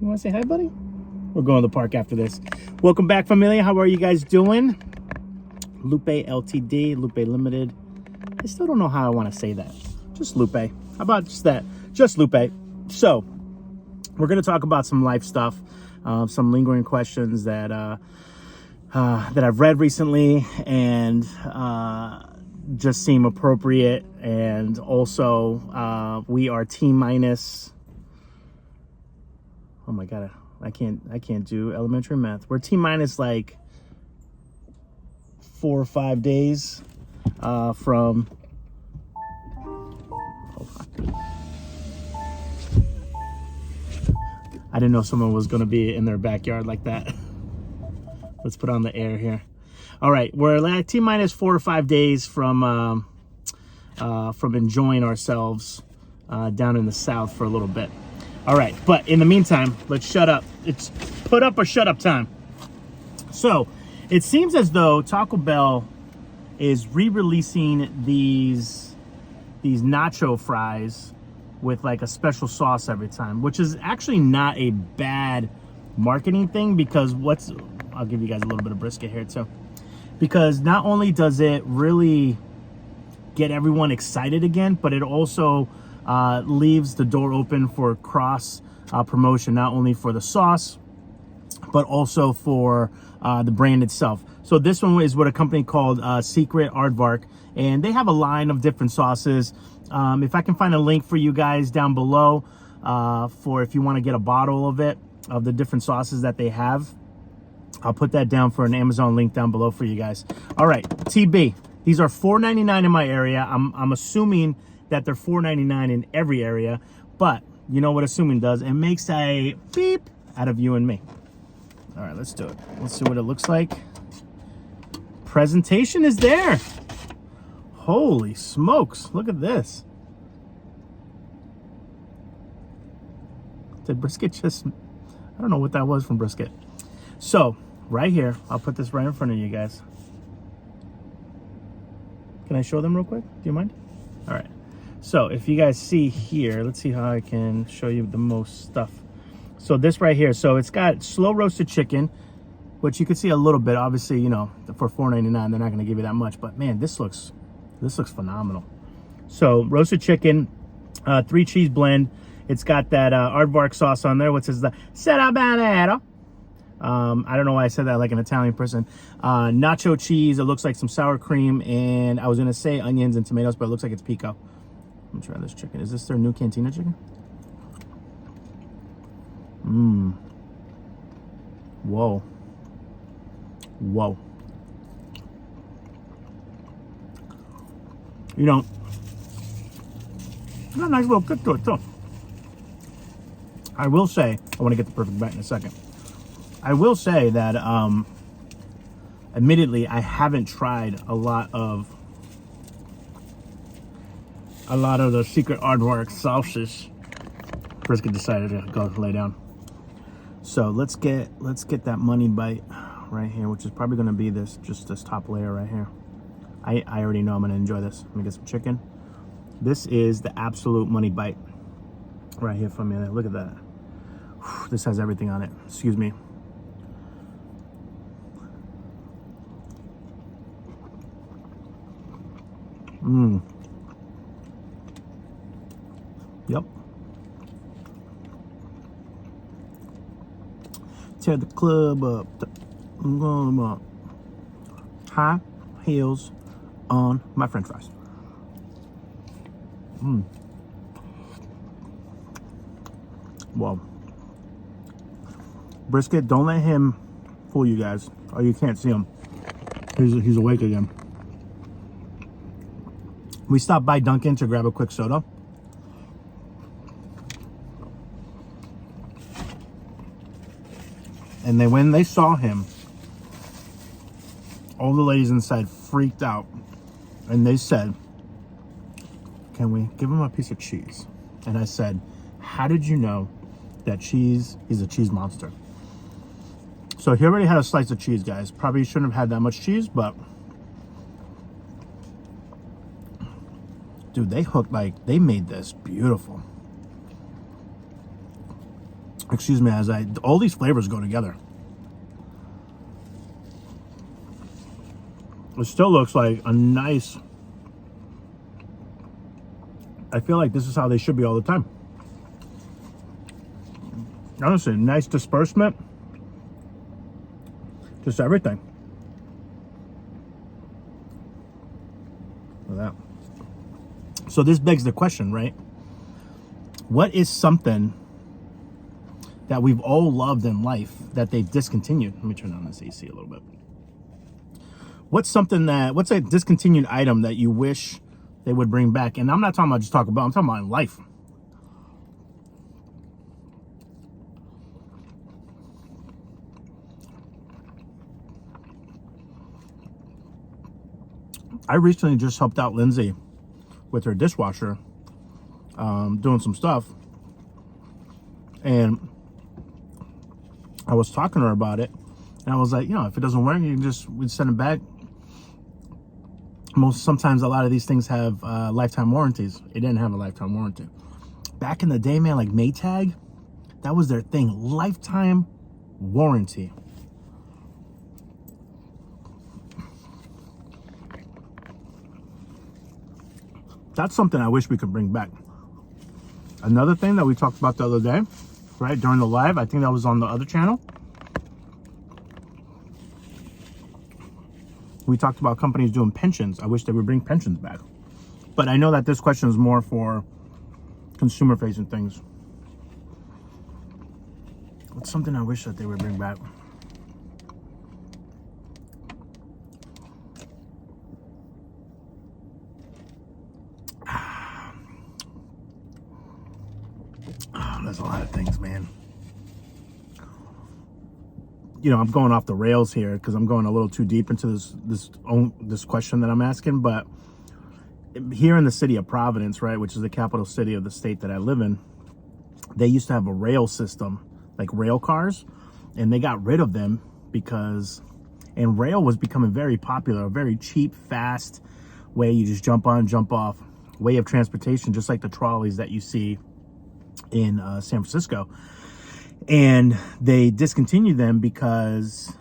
You want to say hi, buddy? We're going to the park after this. Welcome back, familia. How are you guys doing? Lupe LTD, Lupe Limited. I still don't know how I want to say that. Just Lupe. How about just that? Just Lupe. So, we're going to talk about some life stuff, some lingering questions that I've read recently and just seem appropriate. And also, we are T-minus. Oh my God, I can't do elementary math. We're T-minus like 4 or 5 days from. I didn't know someone was going to be in their backyard like that. Let's put on the air here. All right, we're like T-minus 4 or 5 days from enjoying ourselves down in the South for a little bit. All right, but in the meantime, let's shut up. It's put up or shut up time. So it seems as though Taco Bell is re-releasing these nacho fries with like a special sauce every time, which is actually not a bad marketing thing, because I'll give you guys a little bit of brisket here too, because not only does it really get everyone excited again, but it also leaves the door open for cross promotion, not only for the sauce, but also for the brand itself. So this one is with a company called Secret Aardvark, and they have a line of different sauces. If I can find a link for you guys down below for if you want to get a bottle of it, of the different sauces that they have, I'll put that down for an Amazon link down below for you guys. All right, TB. These are $4.99 in my area. I'm assuming that they're $4.99 in every area, but you know what assuming does? It makes a beep out of you and me. All right, let's do it. Let's see what it looks like. Presentation is there. Holy smokes, look at this. Did Brisket just, I don't know what that was from Brisket. So, right here, I'll put this right in front of you guys. Can I show them real quick? Do you mind? All right. So, if you guys see here, let's see how I can show you the most stuff. So, this right here, so it's got slow roasted chicken, which you can see a little bit. Obviously, you know, for $4.99, they're not going to give you that much. But, man, this looks phenomenal. So roasted chicken, 3 cheese blend. It's got that aardvark sauce on there, which is the serrabanero. I don't know why I said that like an Italian person. Nacho cheese. It looks like some sour cream, and I was gonna say onions and tomatoes, but it looks like it's pico. Let me try this chicken. Is this their new cantina chicken? Whoa. Whoa. You know, got a nice little kick to it too. I will say, I want to get the perfect bite in a second. I will say that, admittedly, I haven't tried a lot of the Secret Aardvark sauces. Brisket decided to go lay down. So let's get that money bite right here, which is probably going to be this top layer right here. I already know I'm going to enjoy this. Let me get some chicken. This is the absolute money bite right here from me. Look at that. This has everything on it. Excuse me. Yep. Tear the club up. I'm going up. High heels on my french fries. Whoa. Brisket, don't let him fool you guys. Oh, you can't see him. He's awake again. We stopped by Dunkin' to grab a quick soda. And when they saw him, all the ladies inside freaked out. And they said, can we give him a piece of cheese? And I said, how did you know that cheese is a cheese monster? So he already had a slice of cheese, guys. Probably shouldn't have had that much cheese, but dude, they made this beautiful. excuse me, as all these flavors go together. It still looks like a nice, I feel like this is how they should be all the time. Honestly, nice disbursement. Just everything. Look at that. So this begs the question, right? What is something that we've all loved in life that they've discontinued? Let me turn on this AC a little bit. What's a discontinued item that you wish they would bring back? And I'm not talking about just Taco Bell, I'm talking about in life. I recently just helped out Lindsay with her dishwasher, doing some stuff. And I was talking to her about it. And I was like, if it doesn't work, we'd send it back. Sometimes a lot of these things have lifetime warranties. It didn't have a lifetime warranty. Back in the day, man, like Maytag, that was their thing. Lifetime warranty. That's something I wish we could bring back. Another thing that we talked about the other day, right, during the live, I think that was on the other channel. We talked about companies doing pensions. I wish they would bring pensions back. But I know that this question is more for consumer-facing things. What's something I wish that they would bring back? There's a lot of things, man. I'm going off the rails here because I'm going a little too deep into this question that I'm asking. But here in the city of Providence, right, which is the capital city of the state that I live in, they used to have a rail system, like rail cars, and they got rid of them and rail was becoming very popular, a very cheap, fast way you just jump on, jump off way of transportation, just like the trolleys that you see in San Francisco. And they discontinued them because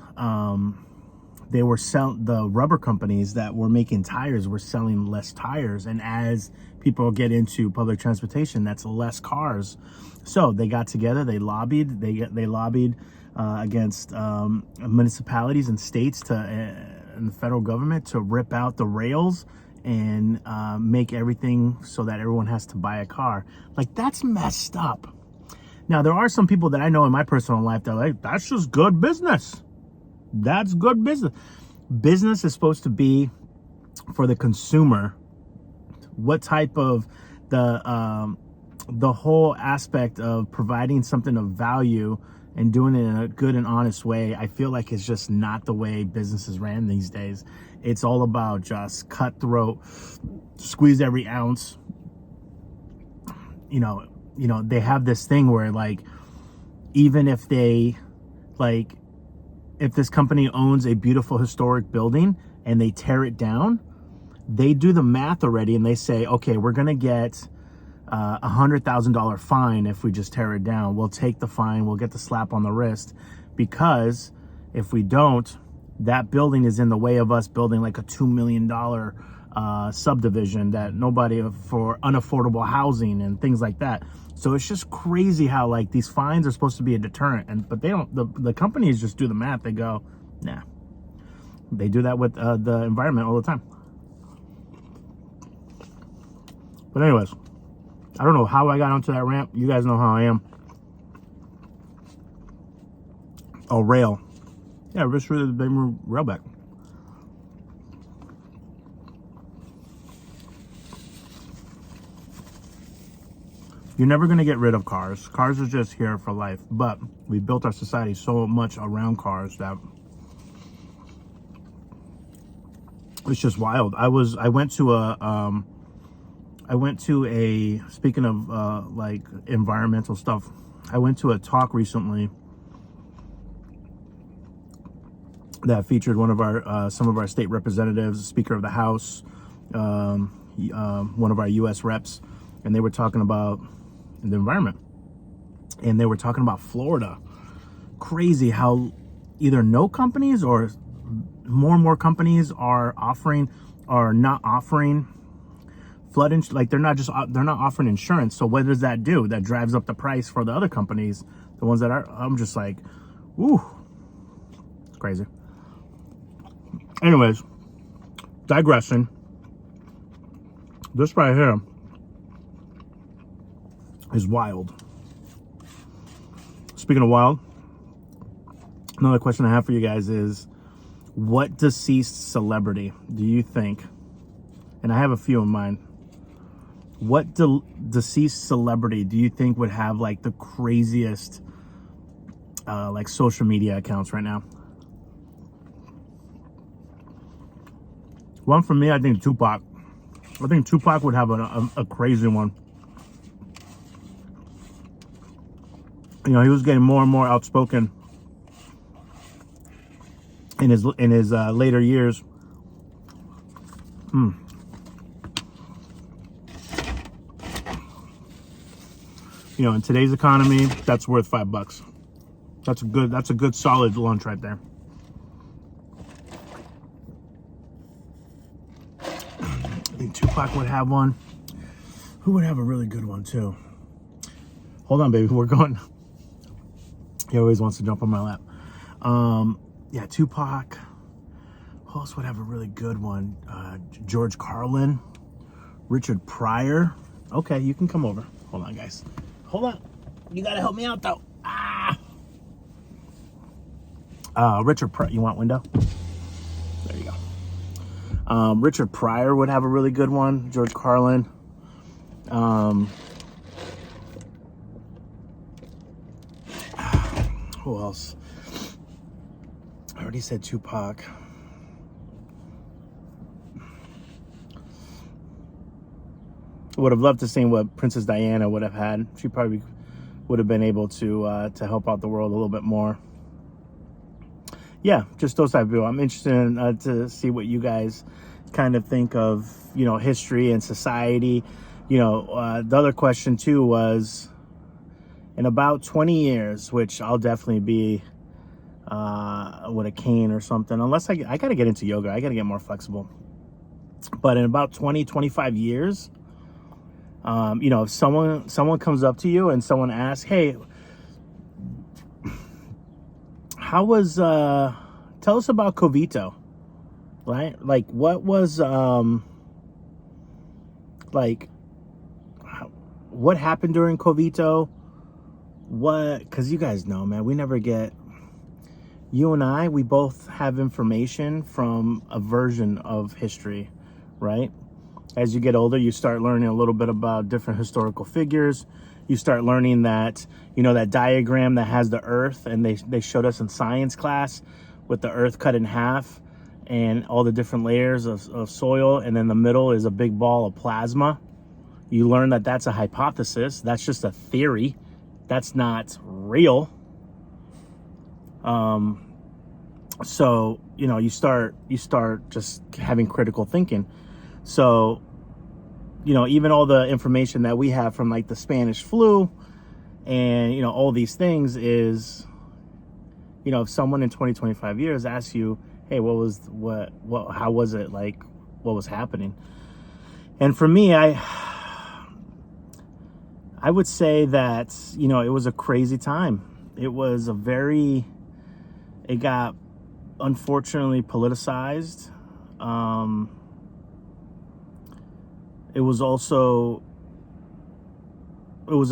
they were the rubber companies that were making tires were selling less tires, and as people get into public transportation, that's less cars. So they got together, they lobbied, they lobbied against municipalities and states and the federal government to rip out the rails and make everything so that everyone has to buy a car. Like, that's messed up. Now, there are some people that I know in my personal life that are like, that's just good business. That's good business. Business is supposed to be for the consumer. What type of the whole aspect of providing something of value and doing it in a good and honest way, I feel like it's just not the way businesses ran these days. It's all about just cutthroat, squeeze every ounce. They have this thing where, like, even if if this company owns a beautiful historic building and they tear it down, they do the math already and they say, okay, we're going to get $100,000 fine if we just tear it down. We'll take the fine. We'll get the slap on the wrist, because if we don't, that building is in the way of us building like a $2 million subdivision that nobody for unaffordable housing and things like that. So it's just crazy how, like, these fines are supposed to be a deterrent, but they don't. The companies just do the math. They go, nah. They do that with the environment all the time. But anyways, I don't know how I got onto that rant. You guys know how I am. Oh, rail. Yeah, just really bring rail back. You're never going to get rid of cars. Cars are just here for life. But we built our society so much around cars that it's just wild. I went to a speaking of like environmental stuff, I went to a talk recently that featured one of our some of our state representatives, Speaker of the House, one of our U.S. reps, and they were talking about the environment. and they were talking about Florida. Crazy how either no companies or more and more companies are not offering flood insurance. Like they're not offering insurance. So what does that do? That drives up the price for the other companies, the ones that are. I'm just like, ooh, it's crazy. Anyways, digressing. This right here is wild. Speaking of wild, another question I have for you guys is, what deceased celebrity do you think, and I have a few in mind, what deceased celebrity do you think would have like the craziest like social media accounts right now? One for me, I think Tupac. I think Tupac would have a crazy one. You know, he was getting more and more outspoken in his later years. You know, in today's economy, that's worth $5. That's a good solid lunch right there. I think Tupac would have one. Who would have a really good one too? Hold on, baby, we're going. He always wants to jump on my lap. Yeah, Tupac. Who else would have a really good one? George Carlin, Richard Pryor. Okay, you can come over. Hold on, guys. Hold on. You gotta help me out, though. Richard Pryor. You want window? There you go. Richard Pryor would have a really good one. George Carlin. Who else? I already said Tupac. I would have loved to see what Princess Diana would have had. She probably would have been able to help out the world a little bit more. Yeah, just those type of people. I'm interested in, to see what you guys kind of think of, you know, history and society. You know, the other question too was, in about 20 years, which I'll definitely be with a cane or something, unless I got to get into yoga. I got to get more flexible. But in about 20, 25 years, you know, if someone comes up to you and someone asks, hey, how was, tell us about Covito, right? Like, what was, like, what happened during Covito? Because you guys know, man, we never get, you and I, we both have information from a version of history, right? As you get older, you start learning a little bit about different historical figures. You start learning that, you know, that diagram that has the earth, and they showed us in science class with the earth cut in half and all the different layers of soil, and then the middle is a big ball of plasma. You learn that that's a hypothesis. That's just a theory. That's not real. So, you know, you start just having critical thinking. So, you know, even all the information that we have from like the Spanish flu and, you know, all these things is, you know, if someone in 20, 25 years asks you, hey, how was it? Like, what was happening? And for me, I would say that, you know, it was a crazy time. It was it got unfortunately politicized. It was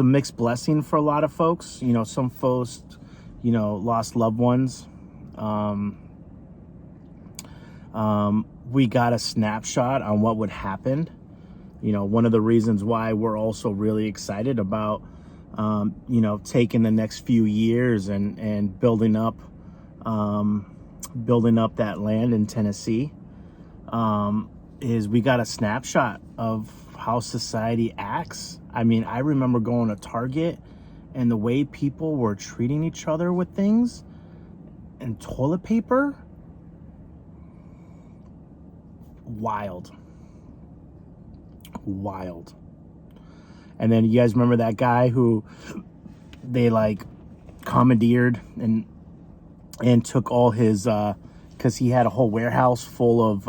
a mixed blessing for a lot of folks. You know, some folks, you know, lost loved ones. We got a snapshot on what would happen. You know, one of the reasons why we're also really excited about, you know, taking the next few years and building up that land in Tennessee, is we got a snapshot of how society acts. I mean, I remember going to Target and the way people were treating each other with things and toilet paper. Wild. And then you guys remember that guy who they like commandeered and took all his, because he had a whole warehouse full of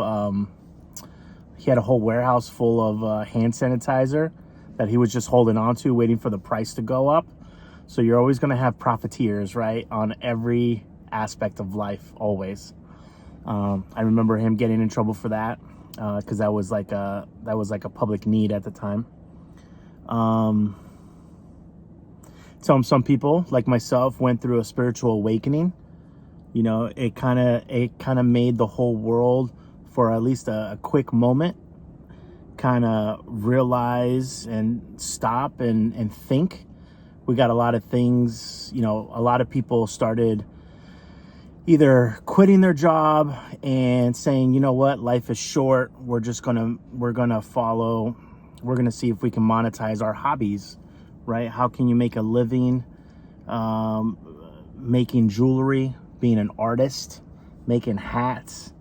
hand sanitizer that he was just holding on to, waiting for the price to go up. So you're always going to have profiteers, right, on every aspect of life, always. I remember him getting in trouble for that, because that was like a public need at the time. Some people like myself went through a spiritual awakening. You know, it kind of made the whole world, for at least a quick moment, kind of realize and stop and think. We got a lot of things, you know, a lot of people started either quitting their job and saying, you know what, life is short. We're gonna see if we can monetize our hobbies, right? How can you make a living making jewelry, being an artist, making hats,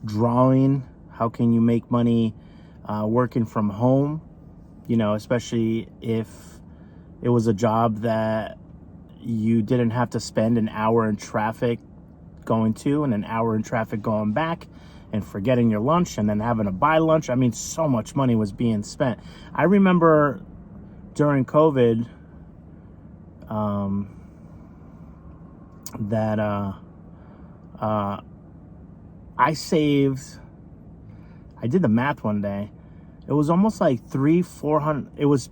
drawing? How can you make money working from home? You know, especially if it was a job that you didn't have to spend an hour in traffic going to and an hour in traffic going back and forgetting your lunch and then having to buy lunch. I mean, so much money was being spent. I remember during COVID that I did the math one day. It was almost like $400. It was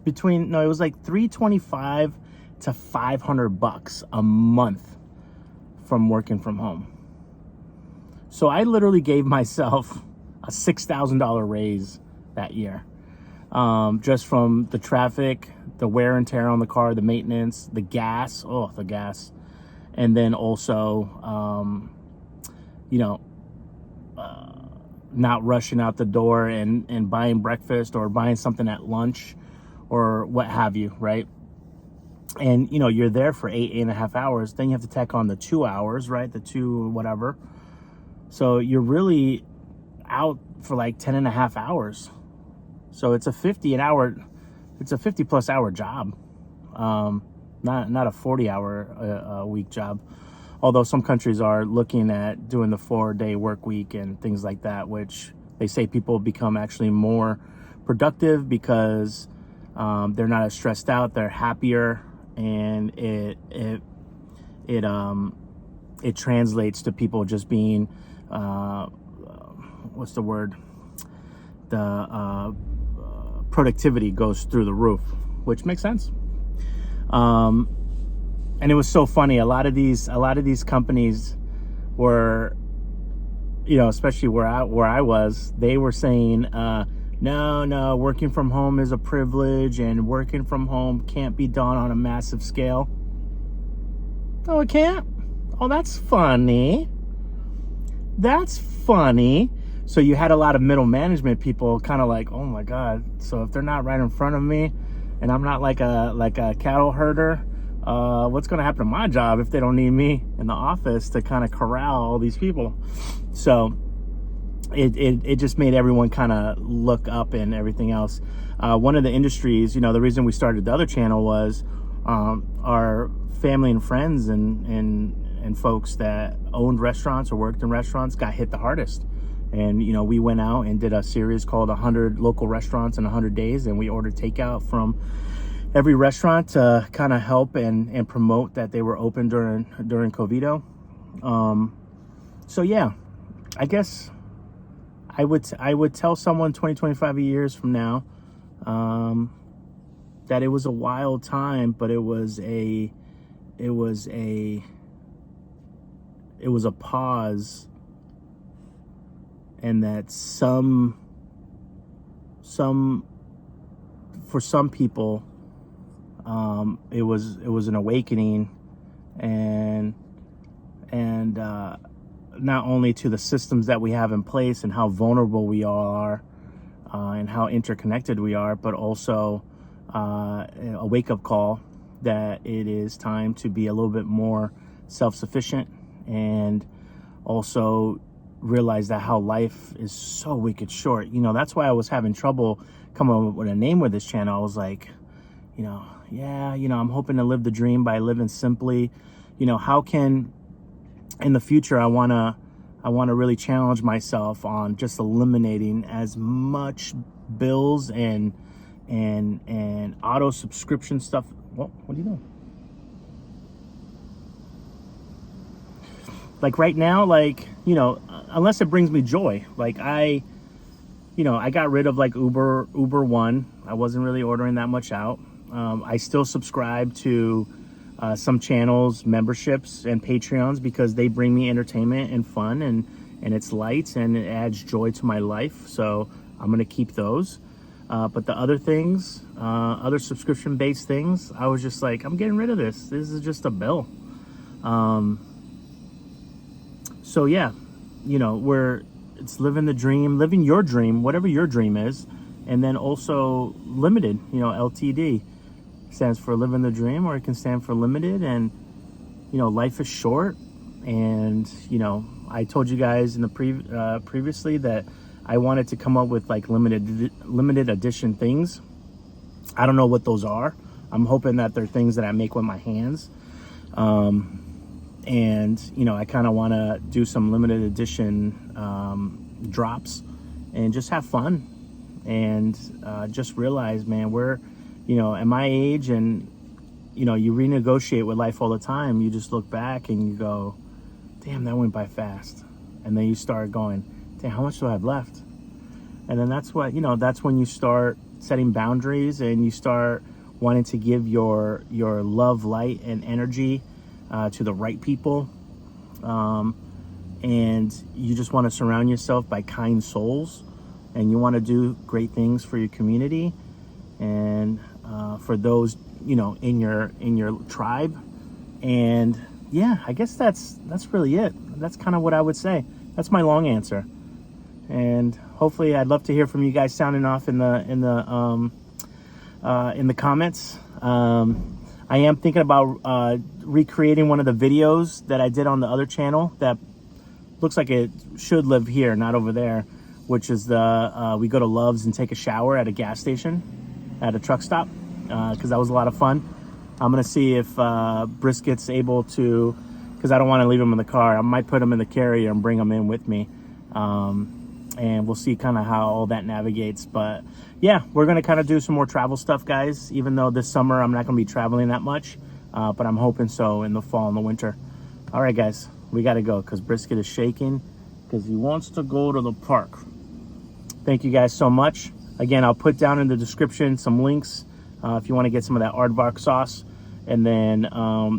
like $325 to $500 a month from working from home. So I literally gave myself a $6,000 raise that year, just from the traffic, the wear and tear on the car, the maintenance, the gas. And then also, not rushing out the door and buying breakfast or buying something at lunch or what have you, right? And, you know, you're there for 8.5 hours. Then you have to tack on the 2 hours, right? The 2 whatever. So you're really out for like 10.5 hours. So it's a 50 plus hour job. Not a 40-hour a week job. Although some countries are looking at doing the 4-day work week and things like that, which they say people become actually more productive because they're not as stressed out, they're happier, and it translates to people just being what's the word? The productivity goes through the roof, which makes sense. And it was so funny. A lot of these companies were, you know, especially where I was, they were saying, no, working from home is a privilege and working from home can't be done on a massive scale. Oh, it can't? Oh, that's funny. So you had a lot of middle management people kind of like, oh my God. So if they're not right in front of me and I'm not like a cattle herder, what's going to happen to my job if they don't need me in the office to kind of corral all these people? So it just made everyone kind of look up and everything else. One of the industries, you know, the reason we started the other channel was our family and friends and folks that owned restaurants or worked in restaurants got hit the hardest. And, you know, we went out and did a series called 100 Local Restaurants in 100 Days, and we ordered takeout from every restaurant to kind of help and promote that they were open during COVID. So yeah, I guess I would tell someone 20-25 years from now that it was a wild time, but it was a pause, and that for some people it was an awakening, and not only to the systems that we have in place and how vulnerable we all are, and how interconnected we are, but also a wake-up call that it is time to be a little bit more self-sufficient, and also realize that how life is so wicked short. You know, that's why I was having trouble coming up with a name with this channel. I was like, you know, yeah, you know, I'm hoping to live the dream by living simply. You know, how can, in the future, I want to really challenge myself on just eliminating as much bills and auto subscription stuff. What are you doing? Like right now, like, you know, unless it brings me joy, like you know, I got rid of like Uber One. I wasn't really ordering that much out. I still subscribe to some channels, memberships, and Patreons because they bring me entertainment and fun, and it's light and it adds joy to my life. So I'm gonna keep those. But the other things, other subscription-based things, I was just like, I'm getting rid of this. This is just a bill. So yeah, you know, it's living the dream, living your dream, whatever your dream is, and then also limited. You know, LTD stands for living the dream, or it can stand for limited. And you know, life is short. And you know, I told you guys in the previously that I wanted to come up with like limited edition things. I don't know what those are. I'm hoping that they're things that I make with my hands. And you know, I kind of want to do some limited edition drops and just have fun, and just realize, man, we're, you know, at my age, and you know, you renegotiate with life all the time. You just look back and you go, damn, that went by fast. And then you start going, damn, how much do I have left? And then that's what, you know, that's when you start setting boundaries, and you start wanting to give your love, light, and energy to the right people. And you just want to surround yourself by kind souls, and you want to do great things for your community and for those, you know, in your tribe. And yeah, I guess that's really it. That's kind of what I would say. That's my long answer. And hopefully, I'd love to hear from you guys sounding off in the comments. I am thinking about recreating one of the videos that I did on the other channel that looks like it should live here, not over there, which is we go to Love's and take a shower at a gas station, at a truck stop, because that was a lot of fun. I'm going to see if Brisket's able to, because I don't want to leave him in the car. I might put him in the carrier and bring him in with me. And we'll see kind of how all that navigates. But yeah, we're going to kind of do some more travel stuff, guys, even though this summer I'm not going to be traveling that much. But I'm hoping so in the fall and the winter. All right, guys, we got to go because Brisket is shaking because he wants to go to the park. Thank you guys so much. Again, I'll put down in the description some links if you want to get some of that aardvark sauce. And then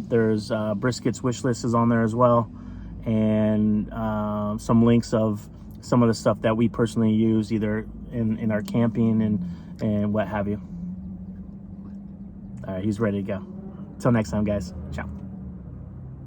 there's Brisket's Wishlist is on there as well. And some links of some of the stuff that we personally use either in our camping and what have you. All right, he's ready to go. Till next time, guys. Ciao.